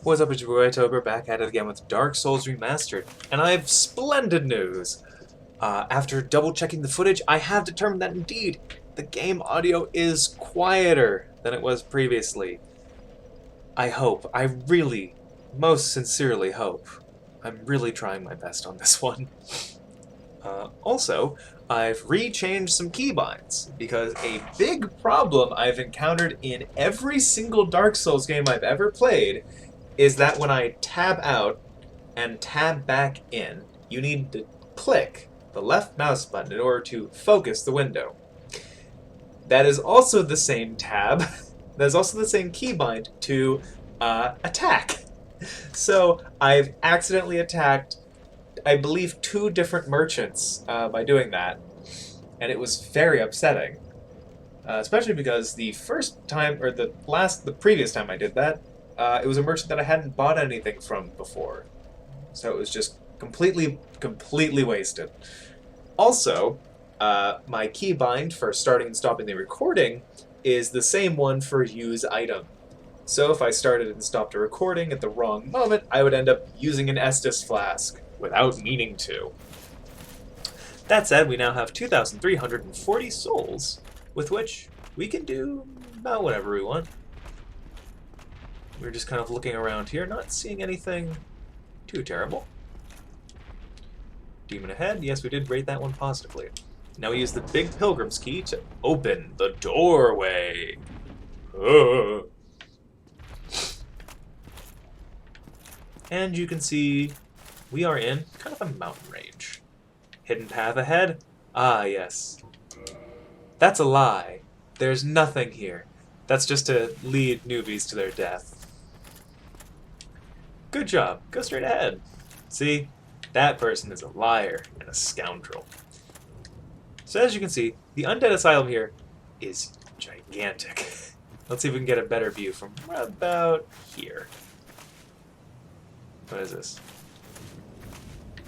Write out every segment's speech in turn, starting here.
What's up, it's your boy Kytober, back at it again with Dark Souls Remastered, and I have splendid news! After double-checking the footage, I have determined that indeed, the game audio is quieter than it was previously. I hope, I really, most sincerely hope. I'm really trying my best on this one. Also, I've re-changed some keybinds, because a big problem I've encountered in every single Dark Souls game I've ever played is that when I tab out and tab back in, you need to click the left mouse button in order to focus the window. That is also the same tab, that is also the same keybind to attack. So I've accidentally attacked, I believe, 2 different merchants by doing that, and it was very upsetting. Especially because the first time, or the previous time I did that, it was a merchant that I hadn't bought anything from before. So it was just completely wasted. Also, my keybind for starting and stopping the recording is the same one for use item. So if I started and stopped a recording at the wrong moment, I would end up using an Estus flask without meaning to. That said, we now have 2,340 souls, with which we can do about whatever we want. We're just kind of looking around here, not seeing anything too terrible. Demon ahead. Yes, we did rate that one positively. Now we use the big pilgrim's key to open the doorway. And you can see we are in kind of a mountain range. Hidden path ahead? Ah, yes. That's a lie. There's nothing here. That's just to lead newbies to their death. Good job. Go straight ahead. See? That person is a liar and a scoundrel. So as you can see, the Undead Asylum here is gigantic. Let's see if we can get a better view from about here. What is this?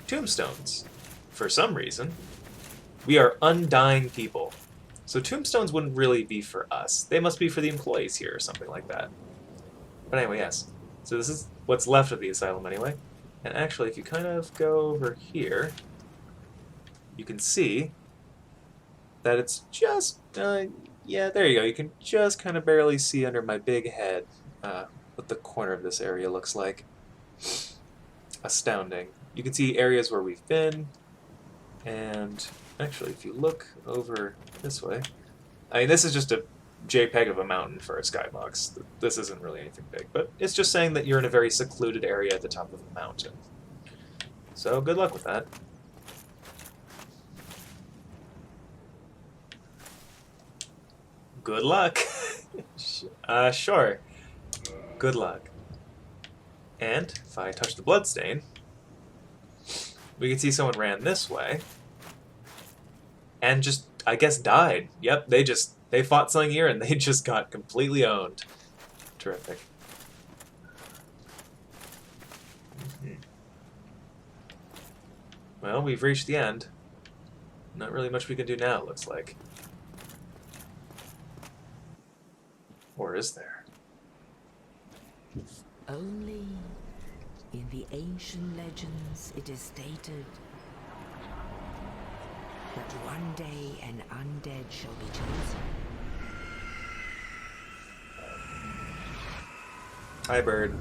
Tombstones. For some reason, we are undying people. So tombstones wouldn't really be for us. They must be for the employees here or something like that. But anyway, yes. So this is what's left of the asylum anyway. And actually, if you kind of go over here, you can see that it's just, yeah, there you go. You can just kind of barely see under my big head what the corner of this area looks like. Astounding. You can see areas where we've been, and actually, if you look over this way, I mean, this is just a JPEG of a mountain for a skybox. This isn't really anything big, but it's just saying that you're in a very secluded area at the top of a mountain. So good luck with that. Good luck. Sure. Good luck. And if I touch the bloodstain, we can see someone ran this way and just, I guess, died. Yep, they fought something here and they just got completely owned. Terrific. Well, we've reached the end. Not really much we can do now, it looks like. Or is there? Only in the ancient legends it is stated that one day an undead shall be chosen. Hi, bird.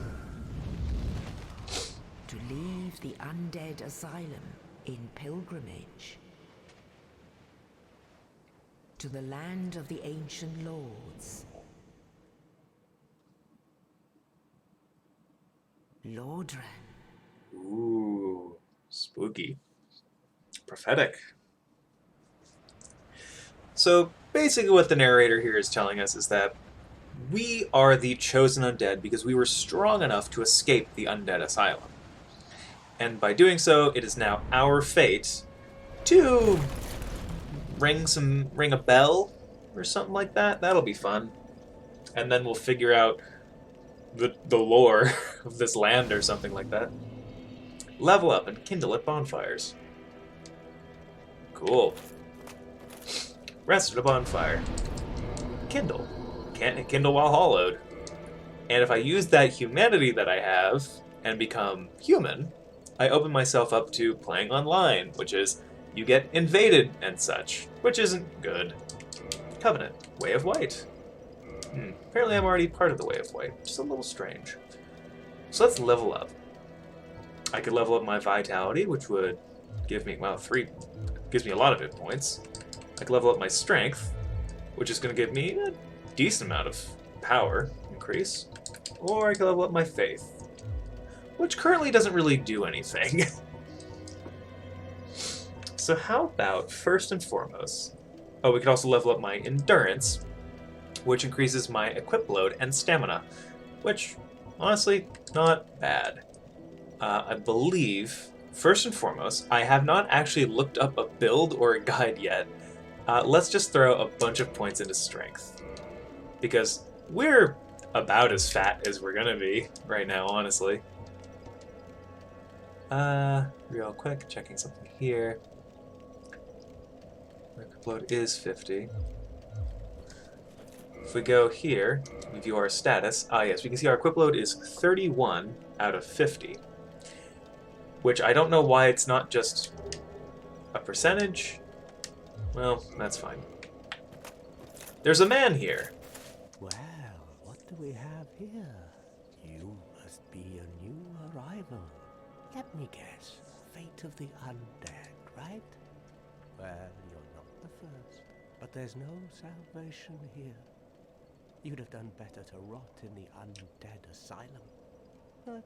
To leave the undead asylum in pilgrimage to the land of the ancient lords. Lordran. Ooh, spooky. Prophetic. So, basically what the narrator here is telling us is that we are the chosen undead because we were strong enough to escape the undead asylum. And by doing so, it is now our fate to ring a bell or something like that. That'll be fun. And then we'll figure out the lore of this land or something like that. Level up and kindle at bonfires. Cool. Rest at a bonfire. Kindle. Can't kindle while hollowed. And if I use that humanity that I have and become human, I open myself up to playing online, which is you get invaded and such, which isn't good. Covenant, Way of White. Apparently I'm already part of the Way of White, which is a little strange. So let's level up. I could level up my vitality, which would give me, well, 3, gives me a lot of hit points. I could level up my strength, which is going to give me a decent amount of power increase. Or I could level up my faith, which currently doesn't really do anything. So how about, first and foremost, oh, we could also level up my endurance, which increases my equip load and stamina, which, honestly, not bad. I believe, first and foremost, I have not actually looked up a build or a guide yet. Let's just throw a bunch of points into strength, because we're about as fat as we're gonna be right now, honestly. Real quick, checking something here. My equip load is 50. If we go here, we view our status. Yes, we can see our equip load is 31 out of 50. Which I don't know why it's not just a percentage. Well, that's fine. There's a man here. Well, what do we have here? You must be a new arrival. Let me guess. Fate of the undead, right? Well, you're not the first. But there's no salvation here. You'd have done better to rot in the undead asylum. But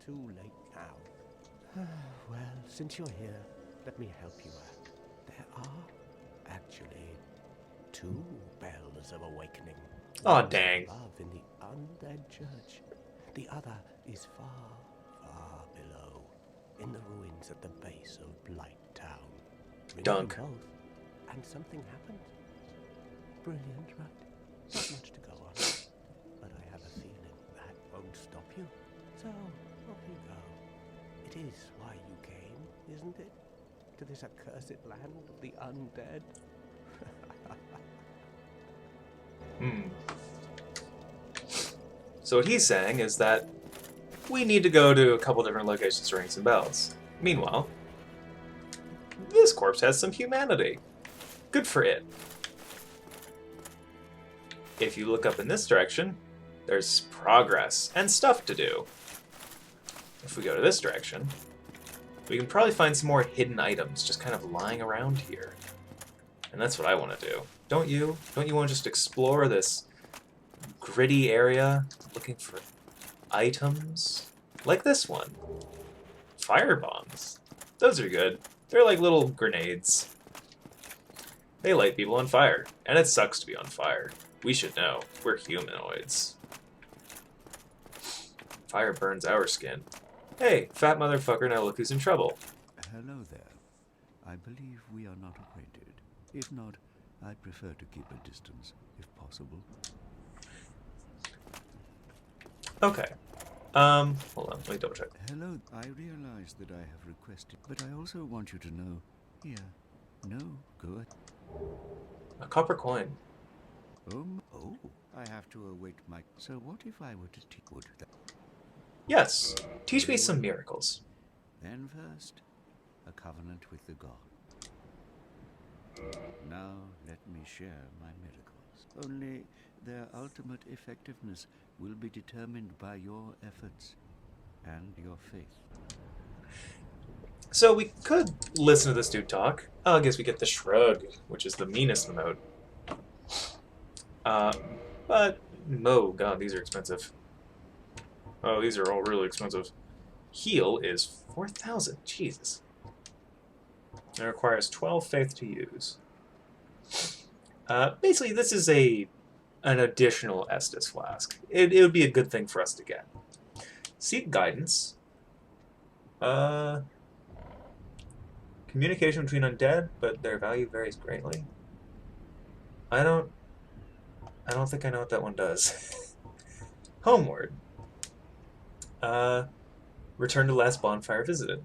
too late now. Well, since you're here, let me help you out. There are actually 2 bells of awakening. Aw, One dang. above in the undead church. The other is far, far below, in the ruins at the base of Blight Town. Ring them Dunk. both, and something happened. Brilliant, right? Not much to go on, but I have a feeling that won't stop you. So, off you go. It is why you came, isn't it? To this accursed land of the undead? So what he's saying is that we need to go to a couple different locations to ring some bells. Meanwhile, this corpse has some humanity. Good for it. If you look up in this direction, there's progress and stuff to do. If we go to this direction, we can probably find some more hidden items just kind of lying around here. And that's what I want to do. Don't you? Don't you want to just explore this gritty area looking for items? Like this one. Fire bombs. Those are good. They're like little grenades. They light people on fire. And it sucks to be on fire. We should know. We're humanoids. Fire burns our skin. Hey, fat motherfucker, now look who's in trouble. Hello there. I believe we are not acquainted. If not, I prefer to keep a distance, if possible. Okay. Hold on, let me double check. Hello. I realize that I have requested, but I also want you to know. Here. No, good. A copper coin. Oh, I have to await my. So what if I were to teach? Would that? Yes. Teach me some miracles. Then first, a covenant with the god. Now let me share my miracles. Only their ultimate effectiveness will be determined by your efforts and your faith. So we could listen to this dude talk. I guess we get the shrug, which is the meanest emote. But, oh god, these are expensive. Oh, these are all really expensive. Heal is 4,000. Jesus. It requires 12 faith to use. Basically, this is an additional Estus flask. It would be a good thing for us to get. Seek guidance. Communication between undead, but their value varies greatly. I don't think I know what that one does. Homeward. Return to last bonfire visited.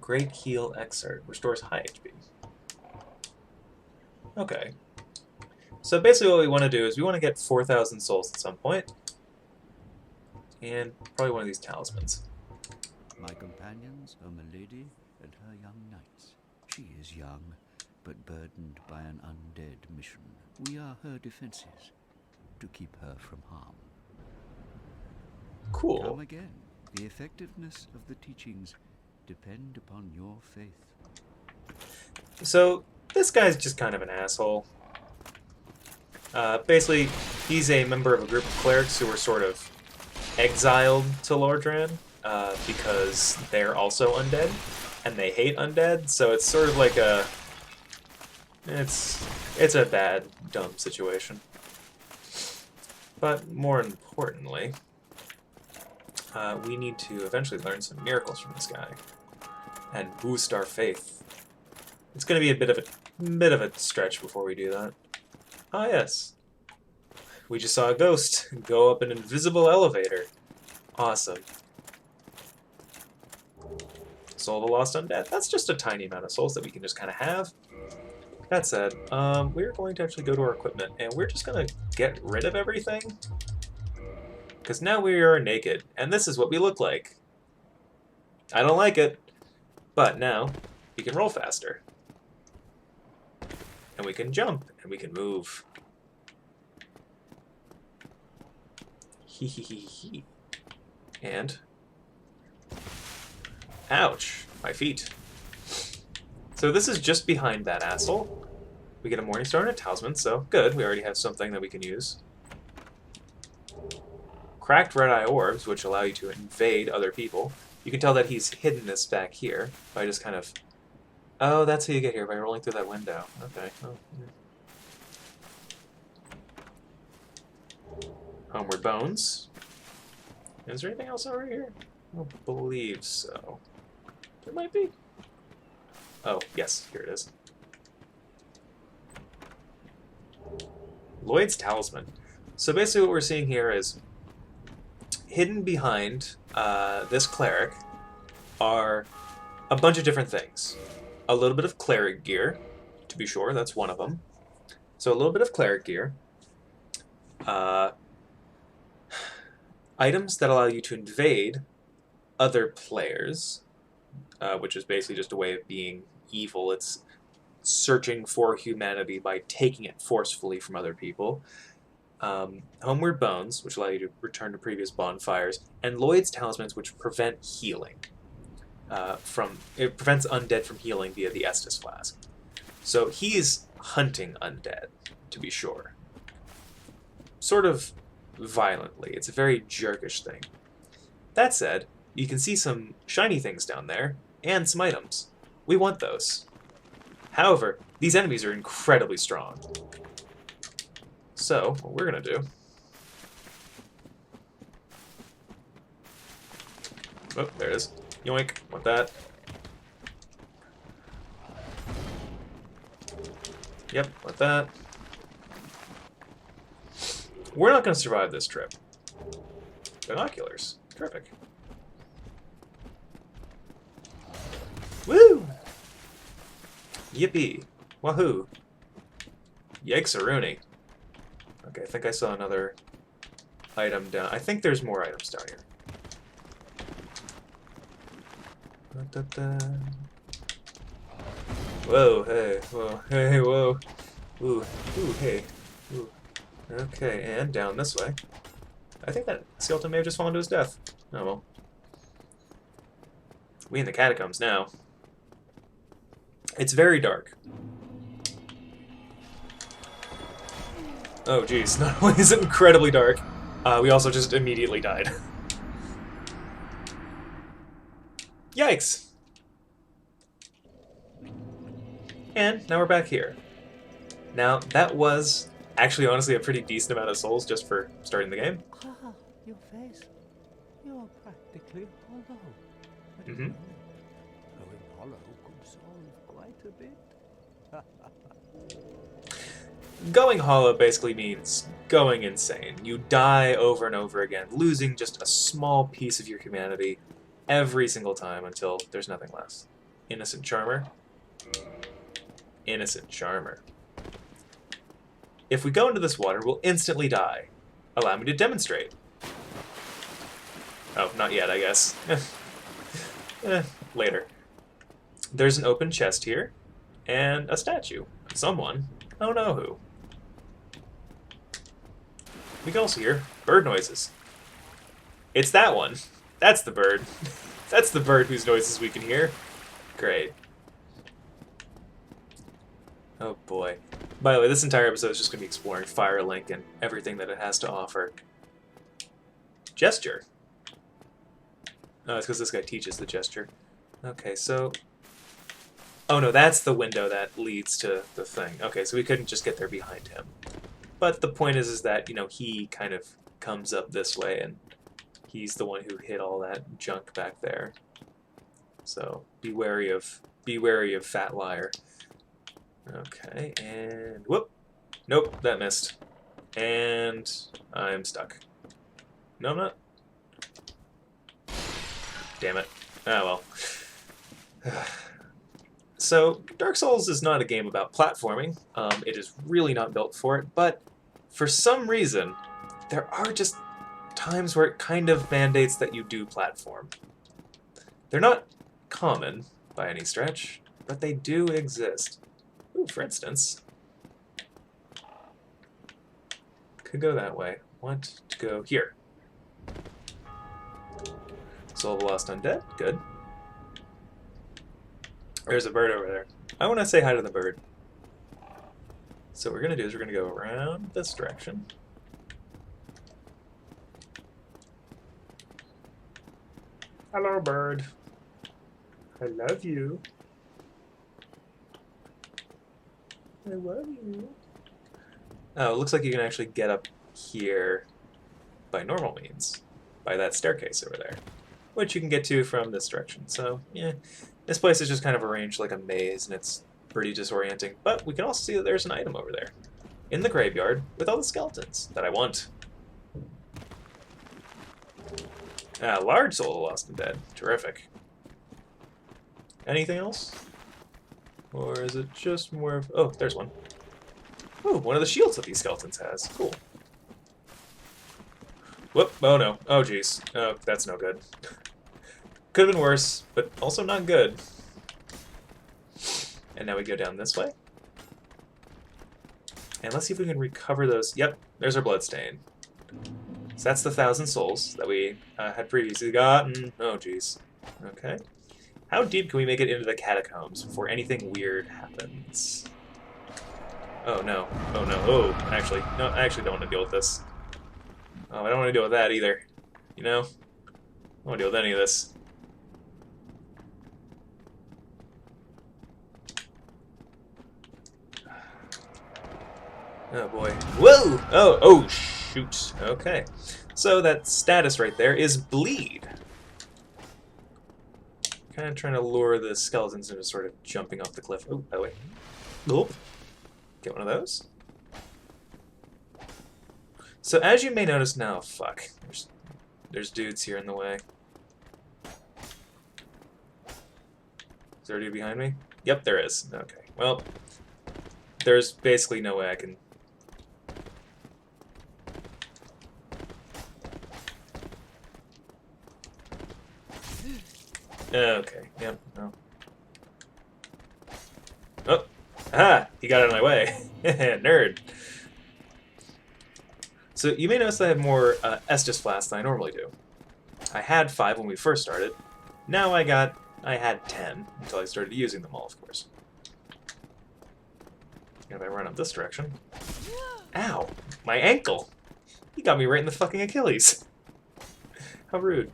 Great Heal Excerpt. Restores high HP. Okay. So basically what we want to do is we want to get 4,000 souls at some point. And probably one of these talismans. My companions are Milady and her young knights. She is young, but burdened by an undead mission. We are her defenses, to keep her from harm. Cool. Come again. The effectiveness of the teachings depend upon your faith. So, this guy's just kind of an asshole. Basically, he's a member of a group of clerics who were sort of exiled to Lordran because they're also undead, and they hate undead, so it's sort of like a... It's a bad, dumb situation. But more importantly, we need to eventually learn some miracles from this guy and boost our faith. It's going to be a bit of a stretch before we do that. Ah, yes. We just saw a ghost go up an invisible elevator. Awesome. Soul of the Lost Undead. That's just a tiny amount of souls that we can just kind of have. That said, we're going to actually go to our equipment, and we're just going to get rid of everything. Because now we are naked, and this is what we look like. I don't like it, but now we can roll faster. And we can jump, and we can move. Hee hee hee hee. And... ouch! My feet. So this is just behind that asshole. We get a Morning Star and a Talisman, so good. We already have something that we can use. Cracked red-eye orbs, which allow you to invade other people. You can tell that he's hidden this back here by just kind of... Oh, that's how you get here, by rolling through that window. Okay. Oh, yeah. Homeward Bones. Is there anything else over here? I don't believe so. There might be. Oh, yes, here it is. Lloyd's Talisman. So basically what we're seeing here is hidden behind this cleric are a bunch of different things. A little bit of cleric gear, to be sure, that's one of them. So a little bit of cleric gear. Items that allow you to invade other players, which is basically just a way of being evil. It's searching for humanity by taking it forcefully from other people. Homeward Bones, which allow you to return to previous bonfires, and Lloyd's Talismans, which prevent healing. It prevents undead from healing via the Estus Flask. So he's hunting undead, to be sure. Sort of violently. It's a very jerkish thing. That said, you can see some shiny things down there, and some items. We want those. However, these enemies are incredibly strong. So, what we're going to do... Oh, there it is. Yoink, want that. Yep, want that. We're not going to survive this trip. Binoculars. Terrific. Woo! Yippee. Wahoo. Yikes-a-rooney. Okay, I think I saw another item down. I think there's more items down here. Whoa, hey, whoa, hey, whoa. Ooh, ooh, hey. Ooh. Okay, and down this way. I think that skeleton may have just fallen to his death. Oh well. We in the catacombs now. It's very dark. Oh geez, not only is it incredibly dark, we also just immediately died. Yikes! And now we're back here. Now, that was actually honestly a pretty decent amount of souls just for starting the game. Ah, your face. You're practically hollow. I Mhm. don't know. Going hollow could solve quite a bit. Going hollow basically means going insane. You die over and over again, losing just a small piece of your humanity every single time until there's nothing left. Innocent Charmer. Innocent Charmer. If we go into this water, we'll instantly die. Allow me to demonstrate. Oh, not yet, I guess. Later. There's an open chest here, and a statue. Someone. I don't know who. We can also hear bird noises. It's that one. That's the bird. That's the bird whose noises we can hear. Great. Oh boy. By the way, this entire episode is just going to be exploring Firelink and everything that it has to offer. Gesture. Oh, it's because this guy teaches the gesture. Okay, so... Oh no, that's the window that leads to the thing. Okay, so we couldn't just get there behind him. But the point is that, you know, he kind of comes up this way, and he's the one who hit all that junk back there. So be wary of Fat Liar. Okay, and whoop. Nope, that missed. And I'm stuck. No, I'm not. Damn it. Oh well. So, Dark Souls is not a game about platforming. It is really not built for it, but for some reason, there are just times where it kind of mandates that you do platform. They're not common by any stretch, but they do exist. Ooh, for instance, could go that way. Want to go here. Soul of a Lost Undead, good. There's a bird over there. I want to say hi to the bird. So what we're going to do is we're going to go around this direction. Hello, bird. I love you. I love you. Oh, it looks like you can actually get up here by normal means. By that staircase over there. Which you can get to from this direction. So, yeah. This place is just kind of arranged like a maze, and it's pretty disorienting. But we can also see that there's an item over there. In the graveyard, with all the skeletons that I want. Ah, large soul of lost and dead. Terrific. Anything else? Or is it just more of... Oh, there's one. Ooh, one of the shields that these skeletons has. Cool. Whoop. Oh no. Oh jeez. Oh, that's no good. Could have been worse, but also not good. And now we go down this way. And let's see if we can recover those. Yep, there's our bloodstain. So that's the 1,000 souls that we had previously gotten. Oh, jeez. Okay. How deep can we make it into the catacombs before anything weird happens? Oh, no. Oh, no. Oh, actually. No, I actually don't want to deal with this. Oh, I don't want to deal with that either. You know? I don't want to deal with any of this. Oh boy. Whoa! Oh, shoot. Okay. So that status right there is bleed. Kind of trying to lure the skeletons into sort of jumping off the cliff. Oh, by the way. Oop. Get one of those. So as you may notice now, fuck. There's dudes here in the way. Is there a dude behind me? Yep, there is. Okay. Well, there's basically no way I can... Okay, yep, no. Oh! Aha! He got out of my way. Nerd! So you may notice that I have more Estus flasks than I normally do. I had 5 when we first started. Now I had 10, until I started using them all, of course. And if I run up this direction... Ow! My ankle! He got me right in the fucking Achilles! How rude.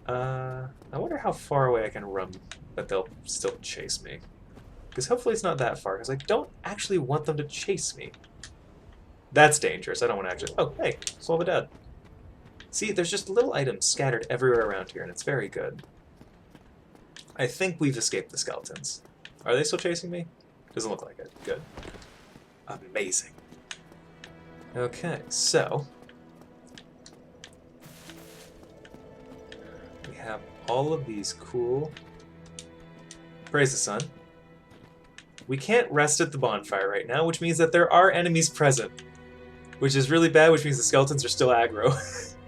I wonder how far away I can run that they'll still chase me. Because hopefully it's not that far, because I don't actually want them to chase me. That's dangerous. I don't want to actually... Oh, hey, Soul of the Dead. See, there's just little items scattered everywhere around here, and it's very good. I think we've escaped the skeletons. Are they still chasing me? Doesn't look like it. Good. Amazing. Okay, so... we have all of these cool... Praise the sun. We can't rest at the bonfire right now, which means that there are enemies present. Which is really bad, which means the skeletons are still aggro.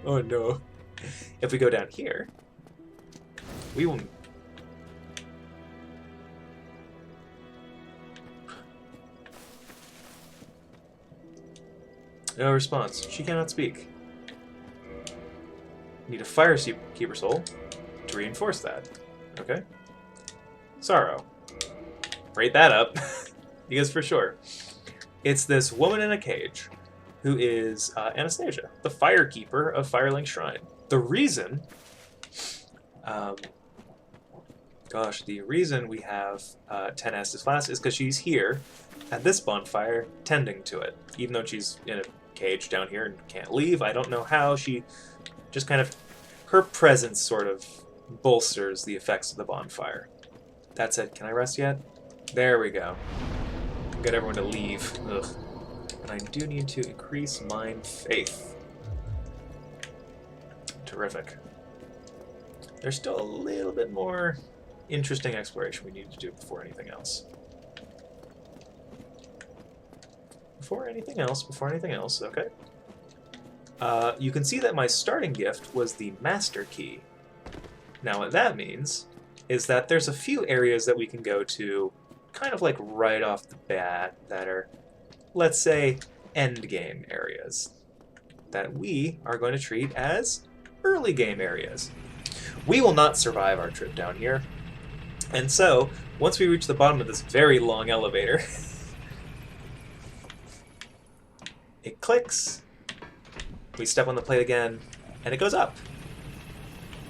Oh no. If we go down here, we will... No response. She cannot speak. Need a fire keeper soul to reinforce that. Okay. Sorrow. Rate that up. Because for sure. It's this woman in a cage who is Anastasia, the fire keeper of Firelink Shrine. The reason... the reason we have 10 Estes class is because she's here at this bonfire tending to it. Even though she's in a cage down here and can't leave, I don't know how. She just kind of... Her presence sort of bolsters the effects of the bonfire. That said, can I rest yet? There we go. Get everyone to leave. Ugh. And I do need to increase mind faith. Terrific. There's still a little bit more interesting exploration we need to do before anything else. Before anything else, okay. You can see that my starting gift was the Master Key. Now what that means is that there's a few areas that we can go to kind of like right off the bat that are, let's say, endgame areas that we are going to treat as early game areas. We will not survive our trip down here, and so once we reach the bottom of this very long elevator, it clicks, we step on the plate again, and it goes up.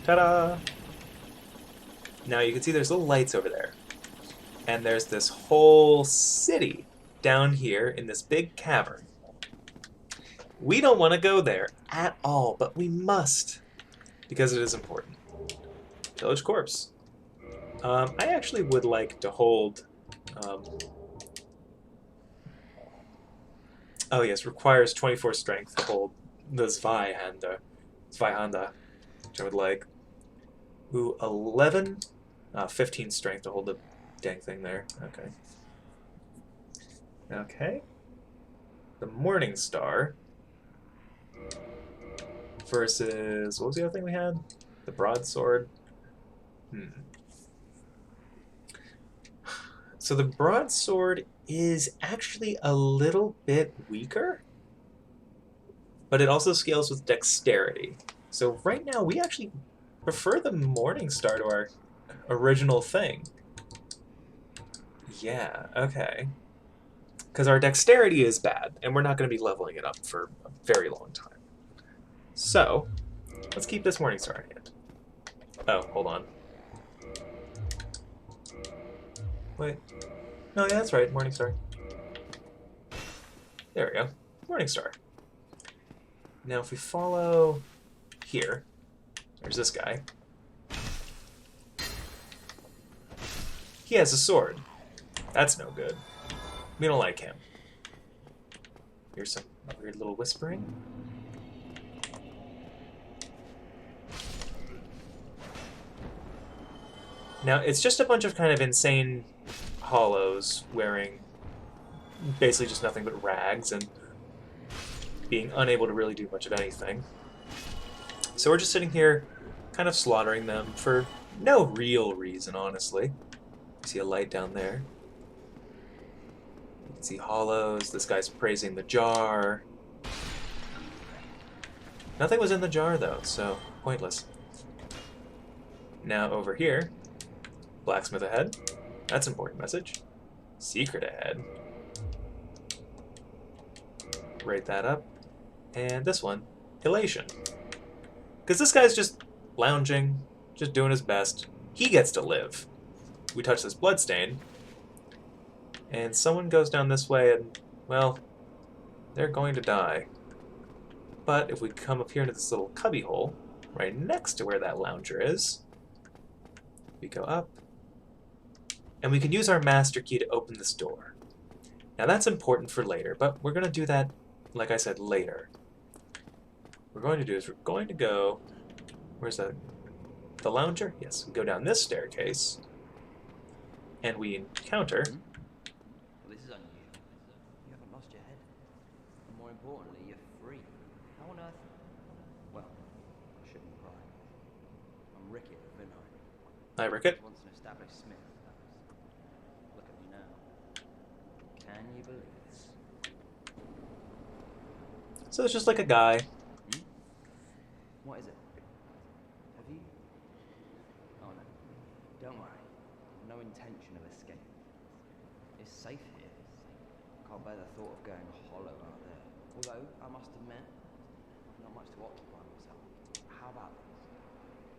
Ta-da! Now you can see there's little lights over there. And there's this whole city down here in this big cavern. We don't want to go there at all, but we must, because it is important. Village Corpse. I actually would like to hold... oh yes, requires 24 strength to hold the Zweihanda, which I would like. Ooh, 11? 15 strength to hold the dang thing there. Okay. Okay. The Morning Star versus... what was the other thing we had? The Broadsword? So the Broadsword is actually a little bit weaker, but it also scales with dexterity. So right now we actually prefer the Morning Star to our original thing. Yeah, okay. Because our dexterity is bad, and we're not going to be leveling it up for a very long time. So, let's keep this Morning Star in hand. Oh, hold on. Wait. No, yeah, that's right, Morning Star. There we go. Morning Star. Now, if we follow here, there's this guy. He has a sword. That's no good. We don't like him. Here's some weird little whispering. Now, it's just a bunch of kind of insane hollows wearing basically just nothing but rags and being unable to really do much of anything. So we're just sitting here kind of slaughtering them for no real reason, honestly. You see a light down there. You can see hollows. This guy's praising the jar. Nothing was in the jar, though, so pointless. Now over here, blacksmith ahead. That's an important message. Secret ahead. Rate that up. And this one, elation. Because this guy's just lounging, just doing his best. He gets to live. We touch this bloodstain, and someone goes down this way and, well, they're going to die. But if we come up here into this little cubby hole, right next to where that lounger is, we go up, and we can use our master key to open this door. Now that's important for later, but we're going to do that, like I said, later. What we're going to do is we're going to go... Where's that? The lounger? Yes, we go down this staircase, and we encounter... Well, this is unusual. You haven't lost your head. And more importantly, you're free. How on earth... Well, I shouldn't cry. Hi, Rickett. Once an established smith. Look at me now. Can you believe this? So it's just like a guy. Hmm? What is it? Have you? Oh no. Don't worry. No intention of escape. It's safe here. Can't bear the thought of going hollow out there. Although, I must admit, not much to occupy myself. How about this?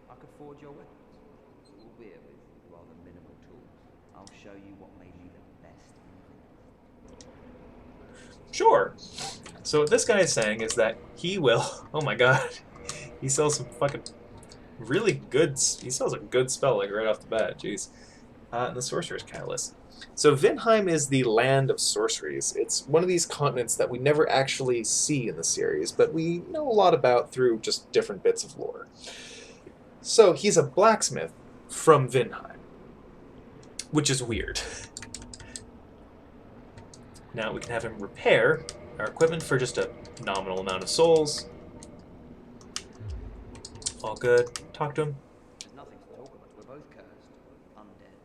I could forge your weapons, albeit with rather minimal tools. I'll show you what may be the best in. Sure. So what this guy is saying is that he will... Oh my god. He sells some fucking really good... He sells a good spell, like, right off the bat. Jeez. The Sorcerer's Catalyst. So Vinheim is the land of sorceries. It's one of these continents that we never actually see in the series, but we know a lot about through just different bits of lore. So he's a blacksmith from Vinheim, which is weird. Now we can have him repair our equipment for just a nominal amount of souls. All good. Talk to him. There's nothing to talk about. We're both cursed, undead.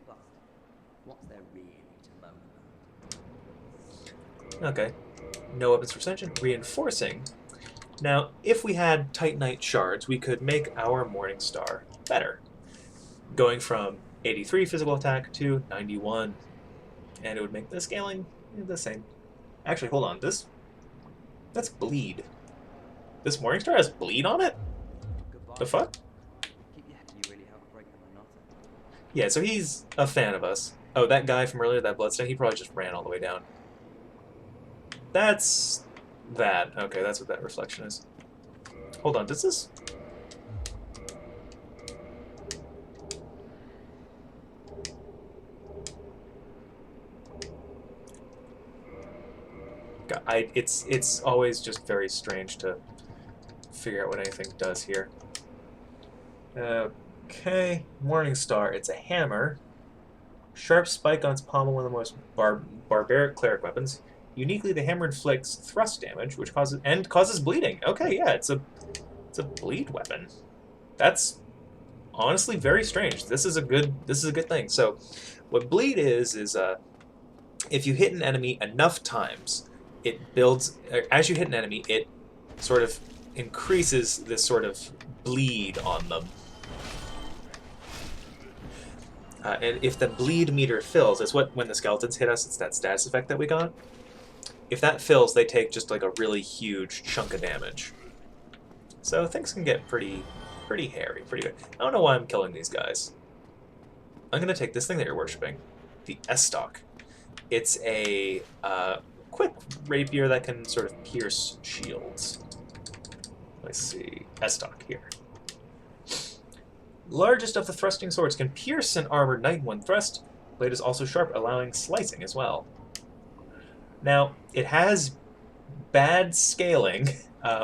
But what's there really to moan about? Okay. No weapons for ascension. Reinforcing. Now, if we had Titanite shards, we could make our Morning Star better. Going from 83 physical attack to 91. And it would make the scaling the same. Actually, hold on. That's bleed. This Morning Star has bleed on it? Goodbye. The fuck? You really helped break the monotony. Yeah, so he's a fan of us. Oh, that guy from earlier, that Bloodstain, he probably just ran all the way down. That's that. Okay, that's what that reflection is. Hold on, does this... God, it's always just very strange to figure out what anything does here. Okay, Morning Star. It's a hammer. Sharp spike on its pommel, one of the most barbaric cleric weapons. Uniquely, the hammer inflicts thrust damage, which causes bleeding. Okay, yeah, it's a bleed weapon. That's honestly very strange. This is a good thing. So, what bleed is if you hit an enemy enough times, it builds. As you hit an enemy, it sort of increases this sort of bleed on them. And if the bleed meter fills, it's when the skeletons hit us, it's that status effect that we got. If that fills, they take just like a really huge chunk of damage. So things can get pretty hairy, pretty good. I don't know why I'm killing these guys. I'm going to take this thing that you're worshipping, the Estoc. It's a quick rapier that can sort of pierce shields. Let's see, Estoc here. Largest of the thrusting swords, can pierce an armored knight in one thrust. Blade is also sharp, allowing slicing as well. Now, it has bad scaling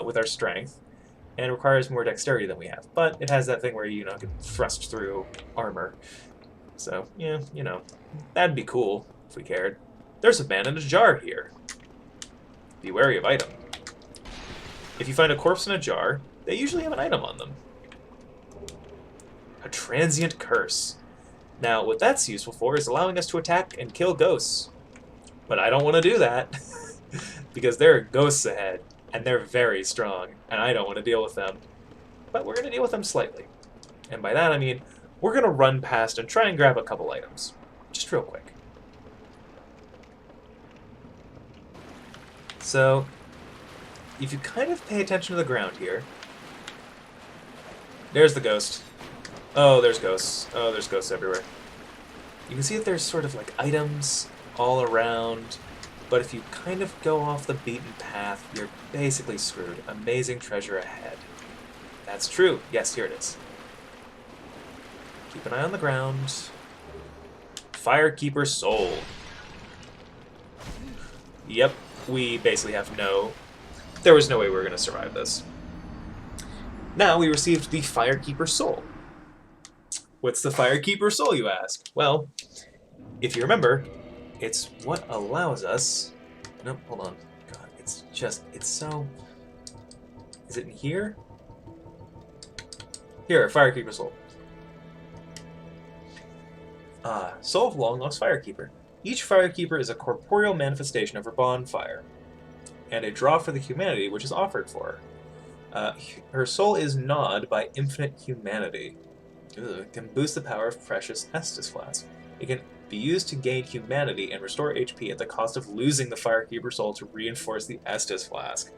with our strength, and requires more dexterity than we have. But it has that thing where you can thrust through armor. So, yeah, that'd be cool if we cared. There's a man in a jar here. Be wary of item. If you find a corpse in a jar, they usually have an item on them. A transient curse. Now, what that's useful for is allowing us to attack and kill ghosts. But I don't want to do that, because there are ghosts ahead, and they're very strong, and I don't want to deal with them. But we're going to deal with them slightly. And by that I mean, we're going to run past and try and grab a couple items. Just real quick. So, if you kind of pay attention to the ground here, there's the ghost. Oh, there's ghosts. Oh, there's ghosts everywhere. You can see that there's sort of like items all around, but if you kind of go off the beaten path, you're basically screwed. Amazing treasure ahead. That's true. Yes, here it is. Keep an eye on the ground. Firekeeper Soul. Yep, we basically have no... There was no way we were going to survive this. Now we received the Firekeeper Soul. What's the Firekeeper Soul, you ask? Well, if you remember, it's what allows us... Nope, hold on. God, it's so... Is it in here? Here, Firekeeper Soul. Soul of Long Lost Firekeeper. Each Firekeeper is a corporeal manifestation of her bonfire, and a draw for the humanity which is offered for her. Her soul is gnawed by infinite humanity. It can boost the power of precious Estus Flask. It can be used to gain humanity and restore HP at the cost of losing the Firekeeper soul to reinforce the Estus Flask.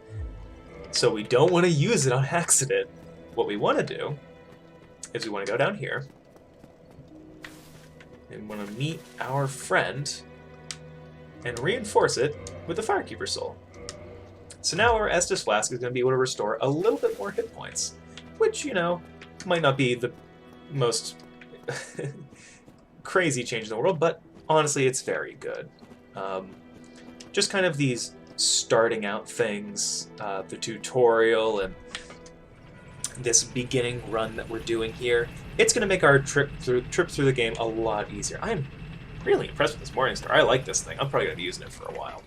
So we don't want to use it on accident. What we want to do is we want to go down here and we want to meet our friend and reinforce it with the Firekeeper soul. So now our Estus Flask is going to be able to restore a little bit more hit points, which, you know, might not be the most crazy change in the world, but honestly, it's very good. Just kind of these starting out things, the tutorial and this beginning run that we're doing here, it's going to make our trip through the game a lot easier. I'm really impressed with this Morningstar. I like this thing. I'm probably going to be using it for a while.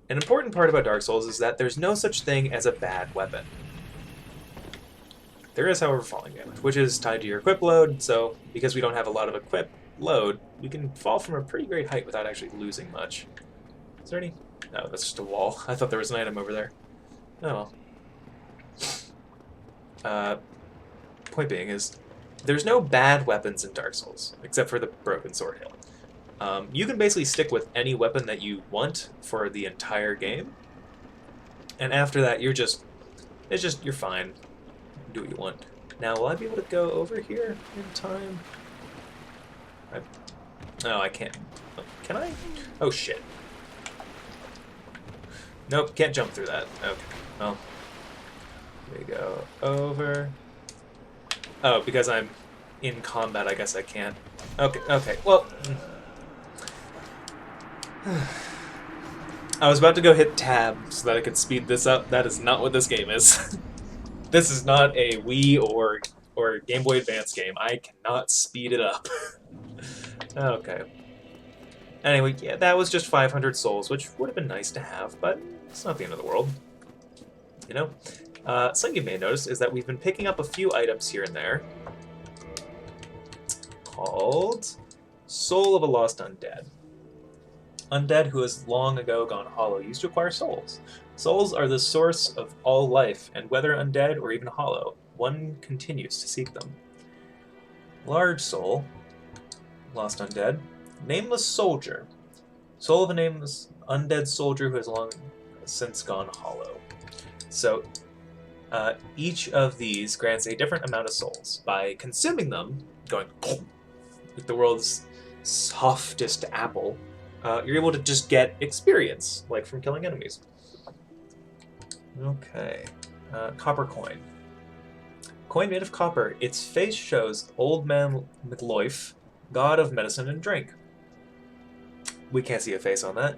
An important part about Dark Souls is that there's no such thing as a bad weapon. There is, however, falling damage, which is tied to your equip load, so because we don't have a lot of equip load, we can fall from a pretty great height without actually losing much. Is there any? No, that's just a wall. I thought there was an item over there. Oh well. Point being is, there's no bad weapons in Dark Souls, except for the Broken Sword Hilt. You can basically stick with any weapon that you want for the entire game, and after that, you're fine. Do what you want. Now, will I be able to go over here in time? No, I can't. Can I? Oh, shit. Nope, can't jump through that. Okay, well. We go over. Oh, because I'm in combat, I guess I can't. Okay, well. I was about to go hit tab so that I could speed this up. That is not what this game is. This is not a Wii or Game Boy Advance game. I cannot speed it up. Okay. Anyway, yeah, that was just 500 souls, which would have been nice to have, but it's not the end of the world. You know? Something you may notice is that we've been picking up a few items here and there called Soul of a Lost Undead. Undead who has long ago gone hollow used to acquire souls. Souls are the source of all life, and whether undead or even hollow, one continues to seek them. Large soul, lost undead, nameless soldier, soul of a nameless undead soldier who has long since gone hollow. So each of these grants a different amount of souls. By consuming them, going like the world's softest apple, you're able to just get experience, like from killing enemies. Okay. Copper coin. Coin made of copper. Its face shows Old Man McLoif, god of medicine and drink. We can't see a face on that.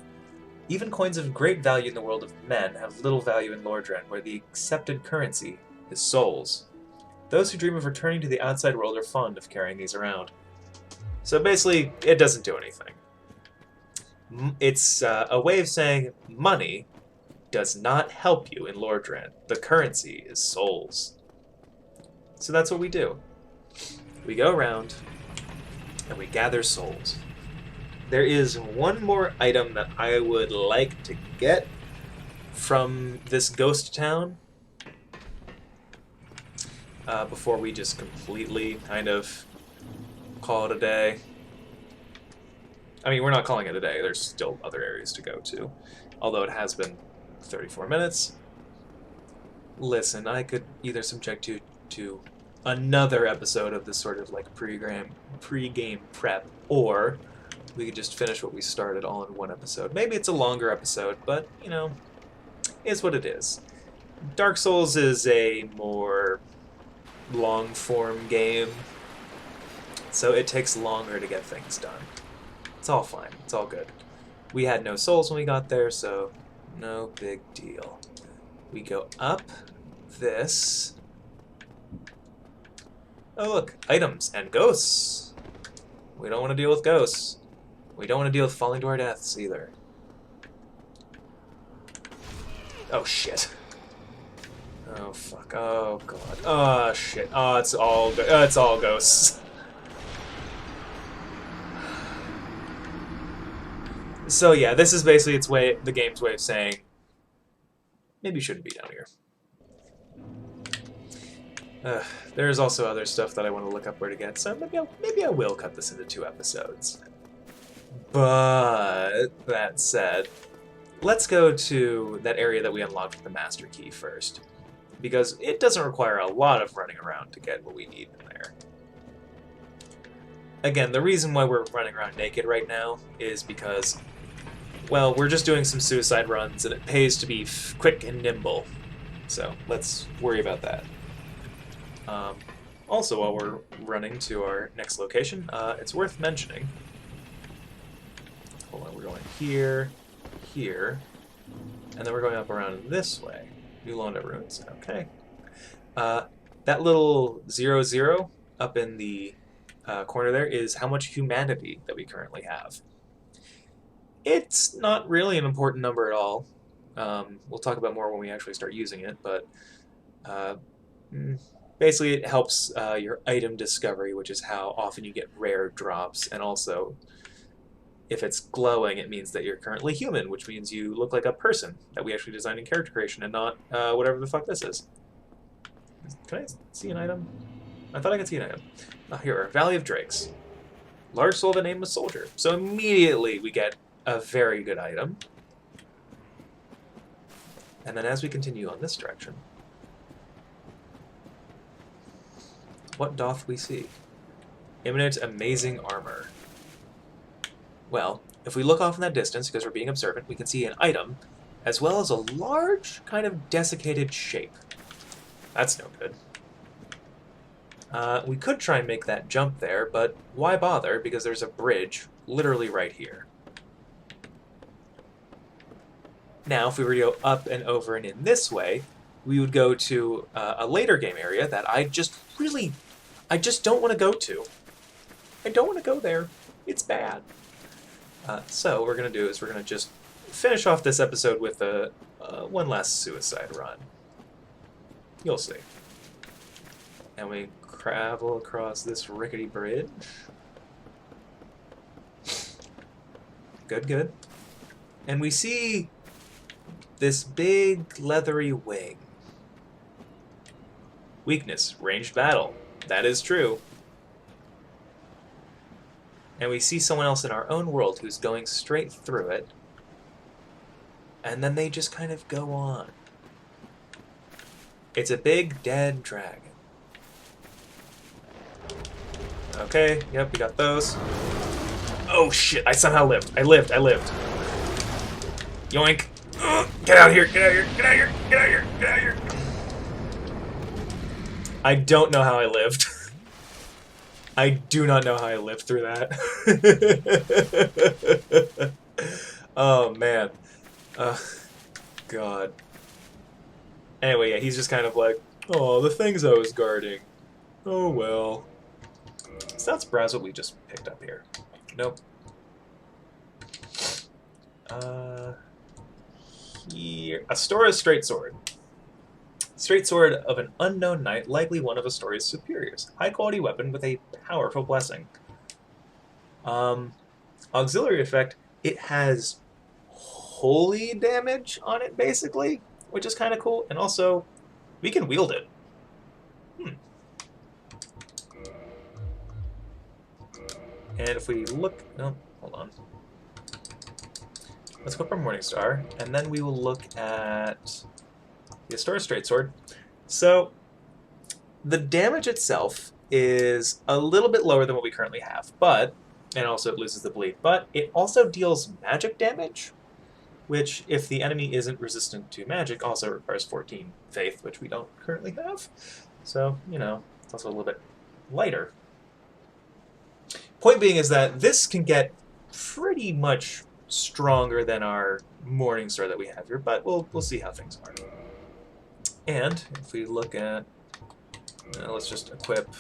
Even coins of great value in the world of men have little value in Lordran, where the accepted currency is souls. Those who dream of returning to the outside world are fond of carrying these around. So basically, it doesn't do anything. It's a way of saying money does not help you in Lordran. The currency is souls. So that's what we do. We go around and we gather souls. There is one more item that I would like to get from this ghost town before we just completely kind of call it a day. I mean, we're not calling it a day. There's still other areas to go to, although it has been 34 minutes. Listen, I could either subject you to another episode of this sort of like pre-game prep, or we could just finish what we started all in one episode. Maybe it's a longer episode, but, you know, it's what it is. Dark Souls is a more long-form game, so it takes longer to get things done. It's all fine. It's all good. We had no souls when we got there, so no big deal. We go up this. Oh, look. Items and ghosts. We don't want to deal with ghosts. We don't want to deal with falling to our deaths, either. Oh, shit. Oh, fuck. Oh, God. Oh, shit. Oh, it's all ghosts. So yeah, this is basically the game's way of saying, maybe you shouldn't be down here. There's also other stuff that I want to look up where to get, so maybe I will cut this into 2 episodes. But that said, let's go to that area that we unlocked with the master key first, because it doesn't require a lot of running around to get what we need in there. Again, the reason why we're running around naked right now is because, well, we're just doing some suicide runs, and it pays to be quick and nimble. So let's worry about that. Also, while we're running to our next location, it's worth mentioning. Hold on, we're going here, here, and then we're going up around this way. New Londa Ruins. Okay. That little 0, up in the corner there is how much humanity that we currently have. It's not really an important number at all. We'll talk about more when we actually start using it, but basically it helps your item discovery, which is how often you get rare drops, and also if it's glowing, it means that you're currently human, which means you look like a person that we actually designed in character creation and not whatever the fuck this is. Can I see an item? I thought I could see an item. Oh, here, Valley of Drakes. Large soul of a nameless soldier. So immediately we get a very good item. And then as we continue on this direction, what doth we see? Imminent amazing armor. Well, if we look off in that distance, because we're being observant, we can see an item, as well as a large, kind of desiccated shape. That's no good. We could try and make that jump there, but why bother, because there's a bridge literally right here. Now, if we were to go up and over and in this way, we would go to a later game area that I just don't want to go to. I don't want to go there. It's bad. So what we're going to do is we're going to just finish off this episode with one last suicide run. You'll see. And we travel across this rickety bridge. Good, good. And we see this big leathery wing. Weakness, ranged battle. That is true. And we see someone else in our own world who's going straight through it. And then they just kind of go on. It's a big dead dragon. Okay, yep, we got those. Oh shit, I somehow lived. I lived. Yoink. Get out of here, get out of here, get out of here, get out of here, get out of here. I don't know how I lived. I do not know how I lived through that. Oh, man. God. Anyway, yeah, he's just kind of like, oh, the things I was guarding. Oh, well. So let's browse what we just picked up here. Nope. Here. Astora's Straight Sword. Straight sword of an unknown knight, likely one of Astoria's superiors. High-quality weapon with a powerful blessing. Auxiliary effect, it has holy damage on it, basically, which is kind of cool. And also, we can wield it. And if we look... No, hold on. Let's equip our Morningstar, and then we will look at the Astora's Straight Sword. So, the damage itself is a little bit lower than what we currently have, but, and also it loses the bleed, but it also deals magic damage, which, if the enemy isn't resistant to magic, also requires 14 faith, which we don't currently have. So, you know, it's also a little bit lighter. Point being is that this can get pretty much stronger than our Morningstar that we have here, but we'll see how things are. And if we look at, let's just equip,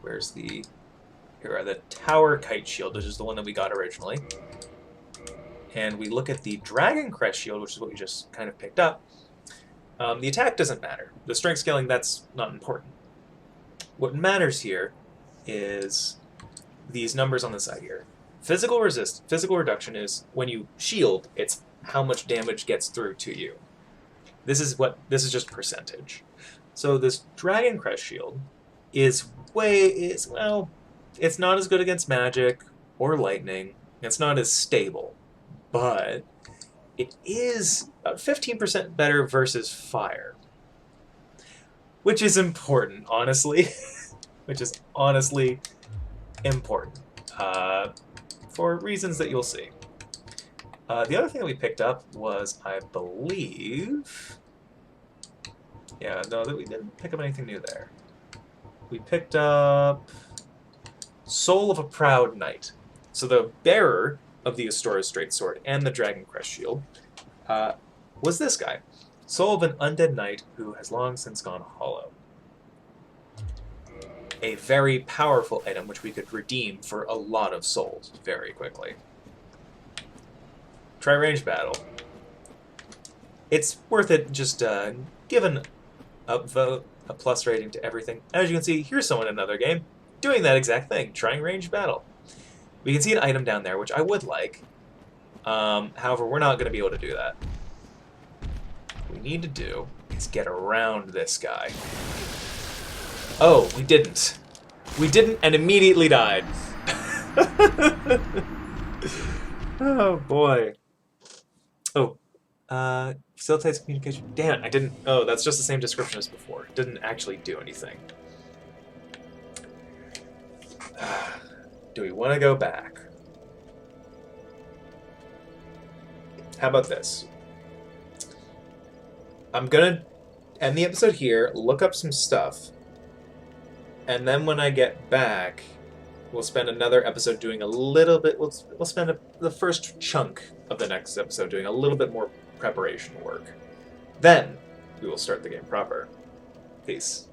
where's the, here are the Tower Kite Shield, which is the one that we got originally. And we look at the Dragon Crest Shield, which is what we just kind of picked up. The attack doesn't matter. The strength scaling, that's not important. What matters here is these numbers on the side here. Physical reduction is when you shield, it's how much damage gets through to you. This is just percentage. So this Dragon Crest shield is well, it's not as good against magic or lightning. It's not as stable, but it is about 15% better versus fire, which is important, honestly. Which is honestly important for reasons that you'll see. The other thing that we picked up was, I believe... Yeah, no, we didn't pick up anything new there. We picked up Soul of a Proud Knight. So the bearer of the Astora's Straight Sword and the Dragon Crest Shield was this guy. Soul of an undead knight who has long since gone hollow. A very powerful item which we could redeem for a lot of souls very quickly. Try range battle. It's worth it just given upvote, a plus rating to everything. As you can see, here's someone in another game doing that exact thing, trying ranged battle. We can see an item down there, which I would like. However, we're not going to be able to do that. What we need to do is get around this guy. Oh, we didn't. We didn't and immediately died. Oh, boy. Oh, facilitates communication. Damn, I didn't... Oh, that's just the same description as before. It didn't actually do anything. Do we want to go back? How about this? I'm gonna end the episode here, look up some stuff, and then when I get back, we'll spend another episode doing a little bit... We'll spend the first chunk of the next episode doing a little bit more preparation work. Then, we will start the game proper. Peace.